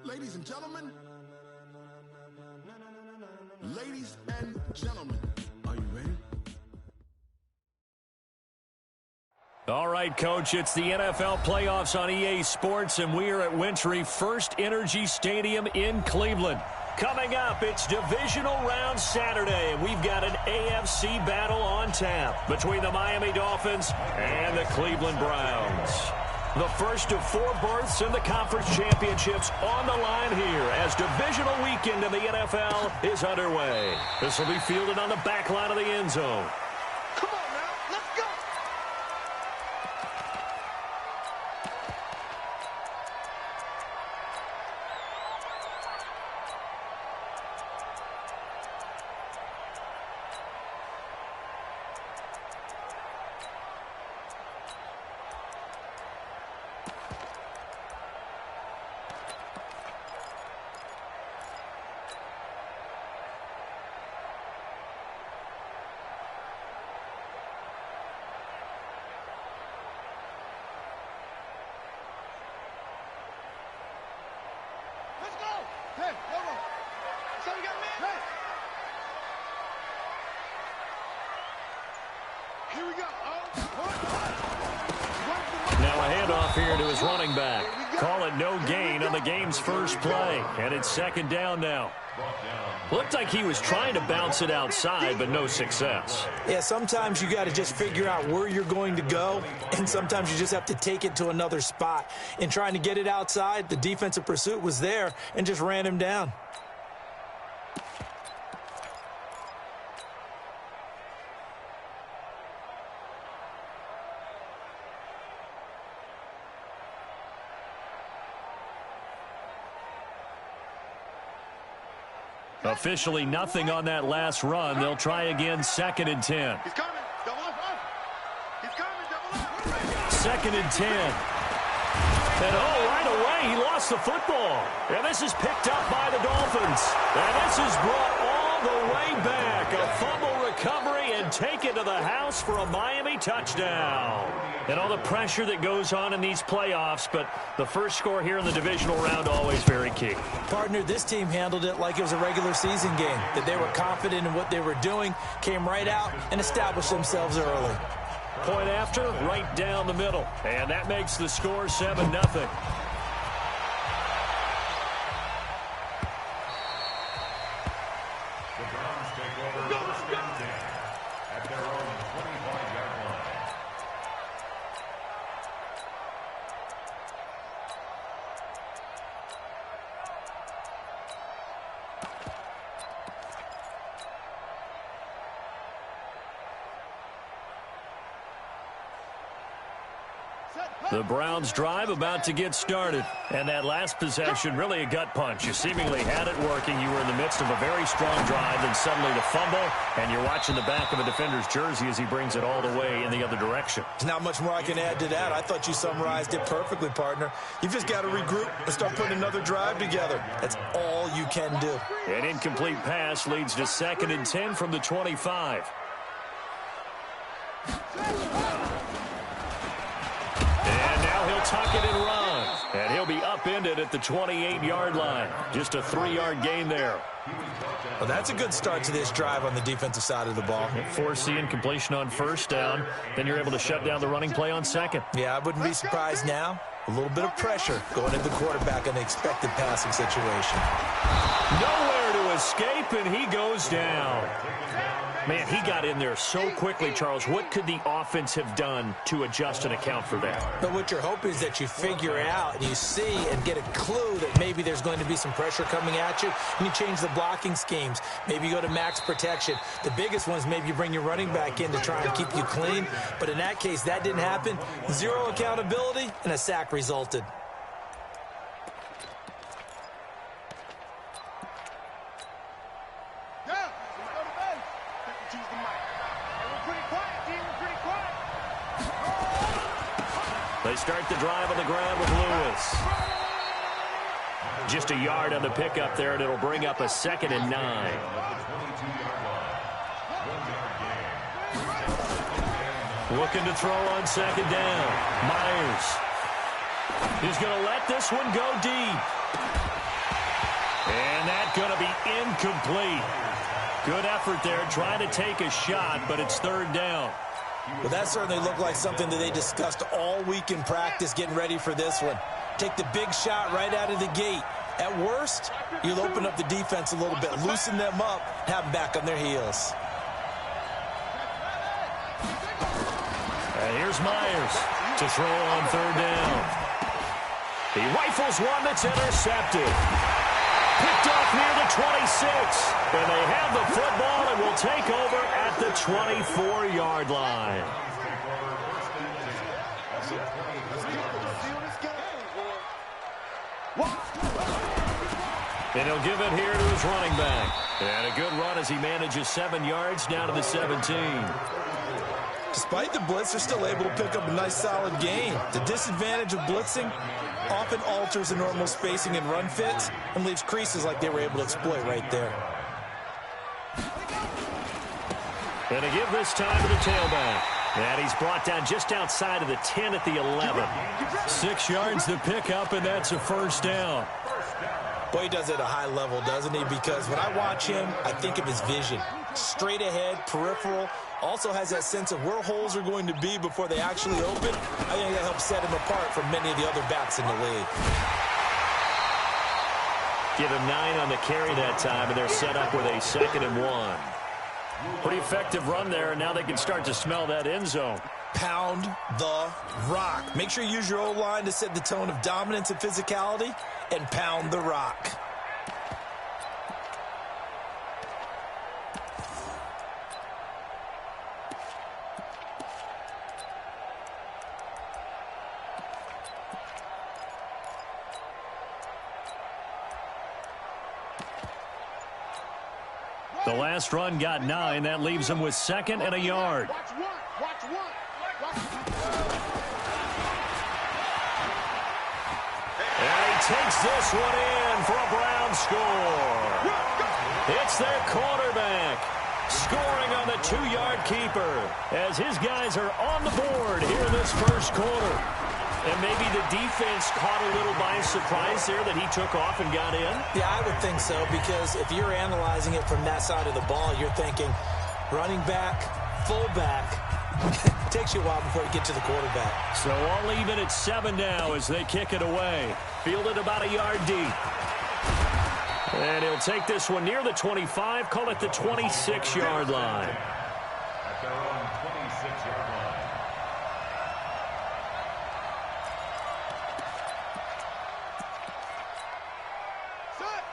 Ladies and gentlemen, are you ready? All right, Coach, it's the NFL playoffs on EA Sports, and we are at Wintry First Energy Stadium in Cleveland. Coming up, it's Divisional Round Saturday, and we've got an AFC battle on tap between the Miami Dolphins and the Cleveland Browns. The first of 4 berths in the conference championships on the line here as divisional weekend in the NFL is underway. This will be fielded on the back line of the end zone. Come on now, let's go! Hey, hold on. So we got man. Hey. Here we go. Now a handoff here to his running back. Call it no gain on the game's first play. And it's second down now. Looked like he was trying to bounce it outside, but no success. Yeah, sometimes you got to just figure out where you're going to go, and sometimes you just have to take it to another spot. In trying to get it outside, the defensive pursuit was there and just ran him down. Officially nothing on that last run. They'll try again, 2nd and 10. He's coming. Double up. He's coming. Double up. 2nd and 10. And right away, he lost the football. And this is picked up by the Dolphins. And this is brought all the way back. A fumble recovery and taken to the house for a Miami touchdown. And all the pressure that goes on in these playoffs, but the first score here in the divisional round always very key. Partner, this team handled it like it was a regular season game, that they were confident in what they were doing, came right out and established themselves early. Point after, right down the middle. And that makes the score 7-0. The Browns drive about to get started. And that last possession, really a gut punch. You seemingly had it working. You were in the midst of a very strong drive, then suddenly the fumble, and you're watching the back of a defender's jersey as he brings it all the way in the other direction. There's not much more I can add to that. I thought you summarized it perfectly, partner. You've just got to regroup and start putting another drive together. That's all you can do. An incomplete pass leads to 2nd and 10 from the 25. Tuck it and run. And he'll be upended at the 28-yard line. Just a 3-yard gain there. Well, that's a good start to this drive on the defensive side of the ball. Force the incompletion on first down. Then you're able to shut down the running play on second. Yeah, I wouldn't be surprised now. A little bit of pressure going into the quarterback in the expected passing situation. Nowhere to escape, and he goes down. Man, he got in there so quickly, Charles. What could the offense have done to adjust and account for that? But what you're hoping is that you figure out and you see and get a clue that maybe there's going to be some pressure coming at you, and you change the blocking schemes. Maybe you go to max protection. The biggest one is maybe you bring your running back in to try and keep you clean. But in that case, that didn't happen. 0 accountability, and a sack resulted. They start the drive on the ground with Lewis. Just a yard on the pickup there, and it'll bring up a 2nd and 9. Looking to throw on 2nd down. Myers. He's going to let this one go deep. And that's going to be incomplete. Good effort there, trying to take a shot, but it's third down. Well, that certainly looked like something that they discussed all week in practice getting ready for this one. Take the big shot right out of the gate. At worst, you'll open up the defense a little bit, loosen them up, have them back on their heels. And here's Myers to throw on third down. He rifles one that's intercepted. Picked off near the 26. And they have the football and will take over at the 24-yard line. And he'll give it here to his running back. And a good run as he manages 7 yards down to the 17. Despite the blitz, they're still able to pick up a nice, solid gain. The disadvantage of blitzing often alters the normal spacing and run fits and leaves creases like they were able to exploit right there. And to give this time to the tailback. And he's brought down just outside of the 10 at the 11. 6 yards to pick up, and that's a first down. Boy, he does it at a high level, doesn't he? Because when I watch him, I think of his vision. Straight ahead, peripheral, also has that sense of where holes are going to be before they actually open. I think that helps set him apart from many of the other backs in the league. Give him 9 on the carry that time, and they're set up with a 2nd and 1. Pretty effective run there, and now they can start to smell that end zone. Pound the rock. Make sure you use your O-line to set the tone of dominance and physicality, and pound the rock. The last run got 9. That leaves him with 2nd and a yard. And he takes this one in for a Brown score. It's their quarterback scoring on the 2-yard keeper as his guys are on the board here in this first quarter. And maybe the defense caught a little by surprise there that he took off and got in? Yeah, I would think so, because if you're analyzing it from that side of the ball, you're thinking running back, fullback. It takes you a while before you get to the quarterback. So all even at 7 now as they kick it away. Fielded about a yard deep. And he'll take this one near the 25, call it the 26-yard line. At their own 26-yard line.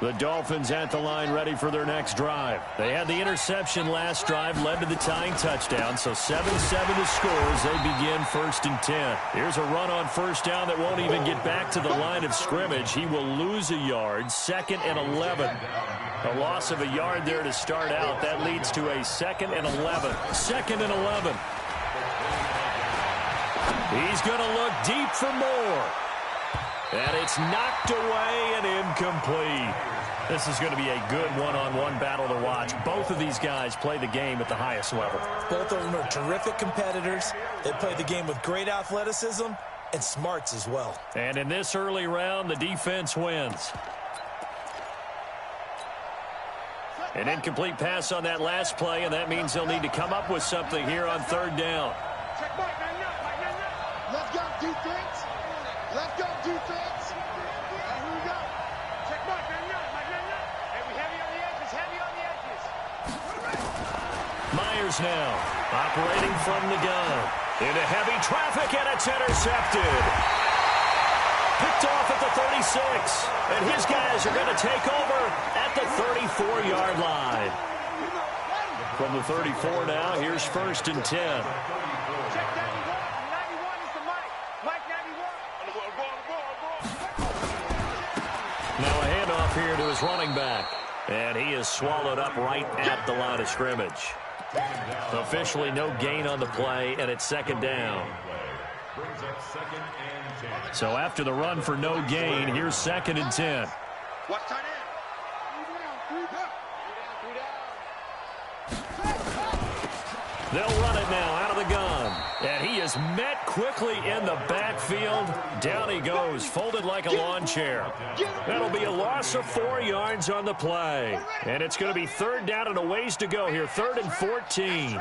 The Dolphins at the line ready for their next drive. They had the interception last drive, led to the tying touchdown, so 7-7 to score as they begin 1st and 10. Here's a run on first down that won't even get back to the line of scrimmage. He will lose a yard, 2nd and 11. A loss of a yard there to start out. That leads to a 2nd and 11. 2nd and 11. He's going to look deep for more. And it's knocked away and incomplete. This is going to be a good one-on-one battle to watch. Both of these guys play the game at the highest level. Both of them are terrific competitors. They play the game with great athleticism and smarts as well. And in this early round, the defense wins. An incomplete pass on that last play, and that means they'll need to come up with something here on 3rd down. Let's go, defense. Let's go, defense. And here we go. Check mark, and we heavy on the edges, Myers now, operating from the gun. Into heavy traffic, and it's intercepted. Picked off at the 36. And his guys are going to take over at the 34-yard line. From the 34 now, here's 1st and 10. Now a handoff here to his running back. And he is swallowed up right at the line of scrimmage. Officially no gain on the play, and it's 2nd down. So after the run for no gain, here's 2nd and 10. Watch tight end. They'll run it now out of the gun. And he is met quickly in the backfield. Down he goes, folded like a lawn chair. That'll be a loss of 4 yards on the play. And it's going to be 3rd down and a ways to go here, 3rd and 14.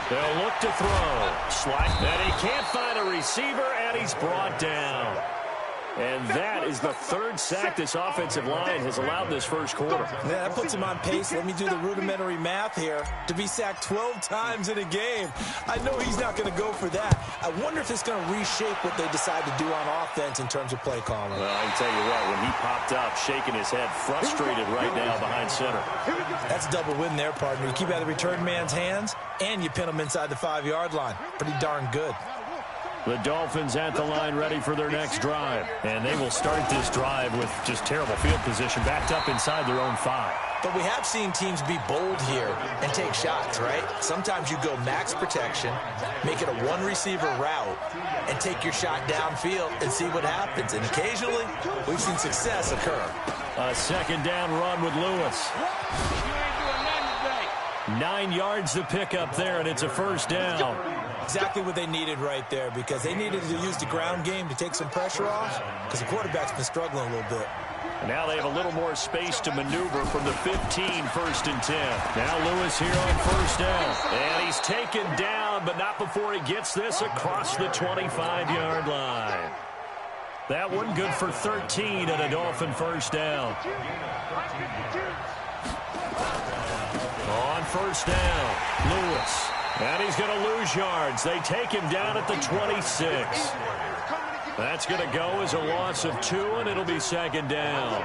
They'll look to throw. Slide. And he can't find a receiver, and he's brought down. And that is the 3rd sack this offensive line has allowed this first quarter. Yeah, that puts him on pace. Let me do the rudimentary math here. To be sacked 12 times in a game. I know he's not going to go for that. I wonder if it's going to reshape what they decide to do on offense in terms of play calling. Well, I can tell you what, when he popped up, shaking his head, frustrated right now behind center. That's a double win there, partner. You keep out of the return man's hands, and you pin him inside the 5-yard line. Pretty darn good. The Dolphins at the line ready for their next drive. And they will start this drive with just terrible field position, backed up inside their own 5. But we have seen teams be bold here and take shots, right? Sometimes you go max protection, make it a 1-receiver route, and take your shot downfield and see what happens. And occasionally, we've seen success occur. A 2nd down run with Lewis. 9 yards to pick up there, and it's a 1st down. Exactly what they needed right there, because they needed to use the ground game to take some pressure off, because the quarterback's been struggling a little bit. And now they have a little more space to maneuver from the 15, 1st and 10. Now Lewis here on 1st down. And he's taken down, but not before he gets this across the 25-yard line. That one good for 13 and a Dolphin 1st down. On 1st down, Lewis. And he's going to lose yards. They take him down at the 26. That's going to go as a loss of 2, and it'll be 2nd down.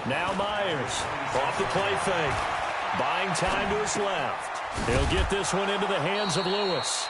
Now Myers off the play fake. Buying time to his left. He'll get this one into the hands of Lewis.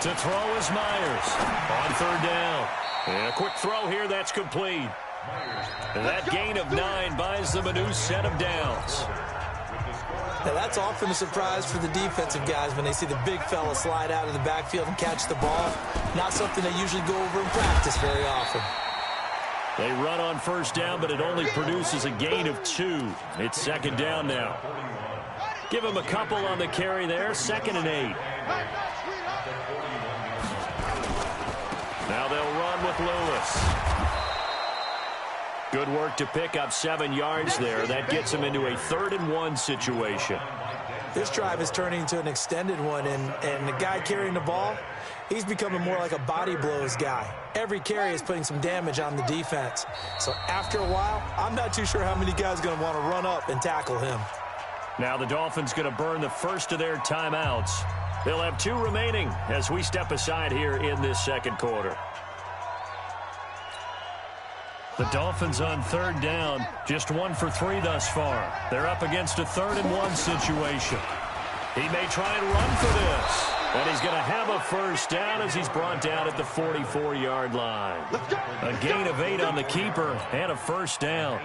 To throw is Myers on 3rd down. And a quick throw here, that's complete. And that gain of 9 buys them a new set of downs. Now that's often a surprise for the defensive guys when they see the big fella slide out of the backfield and catch the ball. Not something they usually go over in practice very often. They run on 1st down, but it only produces a gain of 2. It's 2nd down now. Give him a couple on the carry there, 2nd and 8. Now they'll run with Lewis. Good work to pick up 7 yards there. That gets him into a 3rd and 1 situation. This drive is turning into an extended one, and the guy carrying the ball, he's becoming more like a body blows guy. Every carry is putting some damage on the defense. So after a while, I'm not too sure how many guys are going to want to run up and tackle him. Now the Dolphins going to burn the first of their timeouts. They'll have 2 remaining as we step aside here in this 2nd quarter. The Dolphins on 3rd down, just 1 for 3 thus far. They're up against a 3rd and 1 situation. He may try and run for this. And he's going to have a 1st down as he's brought down at the 44-yard line. A gain of 8 on the keeper and a 1st down.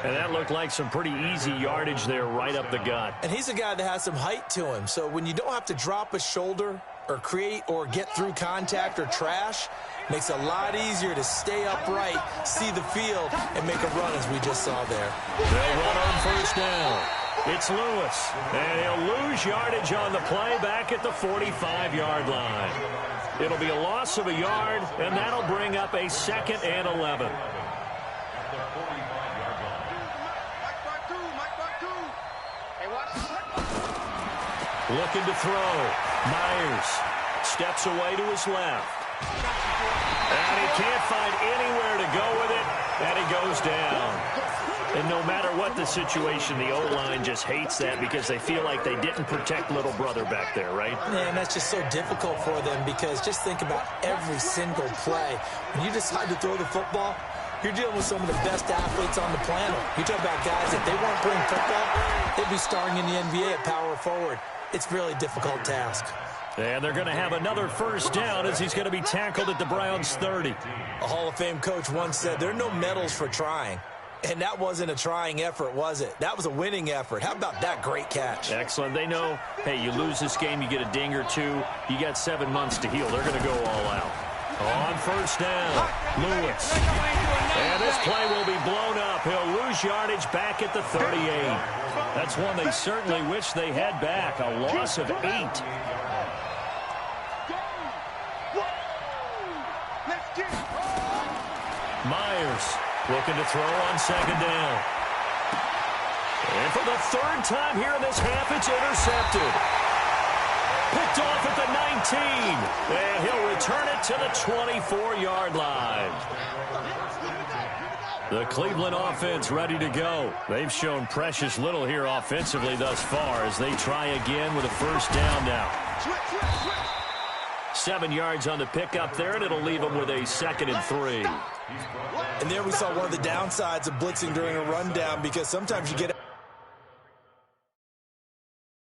And that looked like some pretty easy yardage there right up the gut. And he's a guy that has some height to him. So when you don't have to drop a shoulder or create or get through contact or trash, makes it a lot easier to stay upright, see the field, and make a run as we just saw there. They'll run on 1st down. It's Lewis, and he'll lose yardage on the play back at the 45-yard line. It'll be a loss of a yard, and that'll bring up a 2nd and 11. Looking to throw. Myers steps away to his left. And he can't find anywhere to go with it, and he goes down. And no matter what the situation, the O-line just hates that because they feel like they didn't protect little brother back there, right? Man, that's just so difficult for them because just think about every single play. When you decide to throw the football, you're dealing with some of the best athletes on the planet. You talk about guys, if they weren't playing football, they'd be starring in the NBA at power forward. It's a really difficult task. And they're going to have another first down as he's going to be tackled at the Browns' 30. A Hall of Fame coach once said, there are no medals for trying. And that wasn't a trying effort, was it? That was a winning effort. How about that great catch? Excellent. They know, hey, you lose this game, you get a ding or two. You got 7 months to heal. They're going to go all out. On first down, Lewis. And this play will be blown up. He'll lose yardage back at the 38. That's one they certainly wish they had back. A loss of 8. Myers looking to throw on second down. And for the third time here in this half, it's intercepted. Picked off at the 19. And he'll return it to the 24-yard line. The Cleveland offense ready to go. They've shown precious little here offensively thus far as they try again with a first down now. 7 yards on the pickup there, and it'll leave them with a 2nd and 3. And there we saw one of the downsides of blitzing during a rundown, because sometimes you get